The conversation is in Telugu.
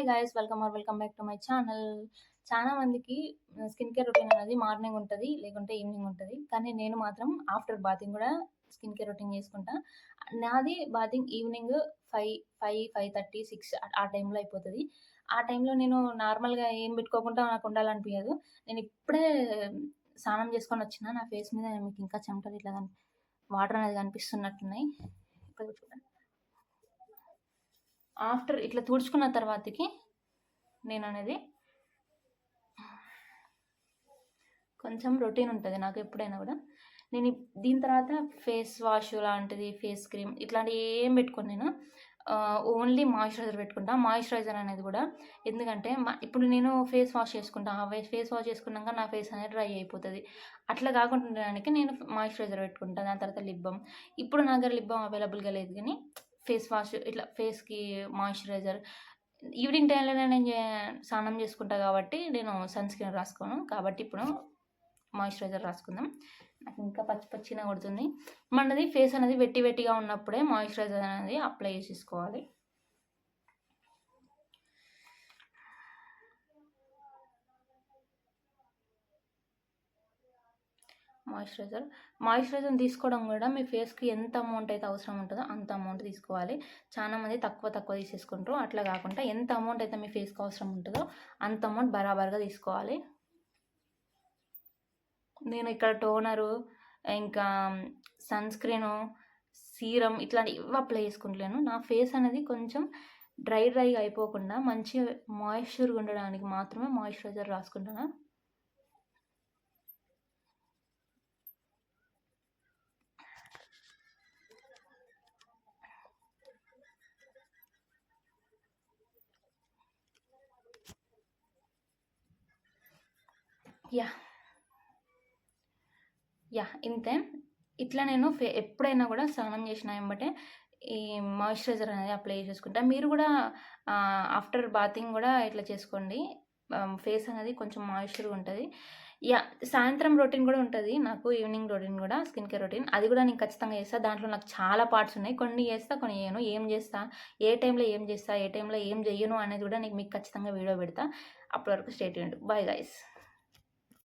Hi guys welcome back to my channel. చాలా మందికి స్కిన్ కేర్ రొటీన్ అనేది మార్నింగ్ ఉంటది, లేకుంటే ఈవినింగ్ ఉంటది. కానీ నేను మాత్రం ఆఫ్టర్ బాతింగ్ కూడా స్కిన్ కేర్ రొటీన్ చేసుకుంటా. నాది బాతింగ్ ఈవినింగ్ 5:30, 6 ఆ టైంలో అయిపోతది. ఆ టైంలో నేను నార్మల్‌గా ఏం పెట్టుకోకుండా నాకు ఉండాలనిపియదు. నేను ఇప్పుడే స్నానం చేసుకొనొచ్చిన. నా ఫేస్ మీద మీకు ఇంకా చెమటలు ఇట్లా వాటర్ అనేది కనిపిస్తున్నట్టున్నాయి. ఇక్కడ చూడండి. ఆఫ్టర్ ఇట్లా తుడుచుకున్న తర్వాతకి నేననేది కొంచెం రొటీన్ ఉంటది నాకు ఎప్పుడైనా గూడా. దీని తర్వాత ఫేస్ వాష్ లాంటిది, ఫేస్ క్రీమ్ ఇట్లాంటివి ఏం పెట్టుకోను నేను. ఓన్లీ మాయిశ్చరైజర్ పెట్టుకుంటా. మాయిశ్చరైజర్ అనేది గూడా ఎందుకంటే ఇప్పుడు నేను ఫేస్ వాష్ చేసుకుంటా. ఫేస్ వాష్ చేసుకున్నాక నా ఫేస్ అనేది డ్రై అయిపోతది. అట్లా కాకుండా ఉండడానికి నేను మాయిశ్చరైజర్ పెట్టుకుంటా. దాని తర్వాత లిప్ బామ్. ఇప్పుడు నా దగ్గర లిప్ బామ్ అవైలబుల్‌గా లేదు గానీ ఫేస్ వాష్ ఇట్లా ఫేస్‌కి మాయిశ్చరైజర్ ఈవినింగ్ టైంలోనే నేను స్నానం చేసుకుంటా కాబట్టి నేను సన్ స్క్రీన్ రాసుకోను. కాబట్టి ఇప్పుడు మాయిశ్చరైజర్ రాసుకుందాం. నాకు ఇంకా పచ్చిగా కొడుతుంది. మనది ఫేస్ అనేది వెట్టిగా ఉన్నప్పుడే మాయిశ్చరైజర్ అనేది అప్లై చేసేసుకోవాలి. మాయిశ్చరైజర్ తీసుకోవడం కూడా మీ ఫేస్‌కి ఎంత అమౌంట్ అయితే అవసరం ఉంటుందో అంత అమౌంట్ తీసుకోవాలి. చాలా మంది తక్కువ తీసేసుకుంటారు. అట్లా కాకుండా ఎంత అమౌంట్ అయితే మీ ఫేస్‌కి అవసరం ఉంటుందో అంత అమౌంట్ బరాబర్‌గా తీసుకోవాలి. నేను ఇక్కడ టోనరు, ఇంకా సన్ స్క్రీను, సీరం ఇట్లాంటివి అప్లై చేసుకుంటలేను. నా ఫేస్ అనేది కొంచెం డ్రైగా అయిపోకుండా మంచి మాయిశ్చర్‌గా ఉండడానికి మాత్రమే మాయిశ్చరైజర్ రాసుకుంటాను. ఇంతే. ఇట్లా నేను ఎప్పుడైనా కూడా స్నానం చేసిన ఎంబటే ఈ మాయిశ్చరైజర్ అనేది అప్లై చేసుకుంటా. మీరు కూడా ఆఫ్టర్ బాతింగ్ కూడా ఇట్లా చేసుకోండి. ఫేస్ అనేది కొంచెం మాయిశ్చర్‌గా ఉంటది. సాయంత్రం రొటీన్ కూడా ఉంటది నాకు. ఈవినింగ్ రొటీన్ కూడా స్కిన్ కేర్ రొటీన్. అది కూడా నేను ఖచ్చితంగా చేస్తా. దాంట్లో నాకు చాలా పార్ట్స్ ఉన్నాయి. కొన్ని చేస్తా, కొన్ని చేయను. ఏం చేస్తా, ఏ టైంలో ఏం చేస్తా, ఏ టైంలో ఏం చెయ్యను అనేది కూడా మీకు ఖచ్చితంగా వీడియో పెడతా. అప్పటి వరకు స్టే ట్యూన్డ్. Bye guys.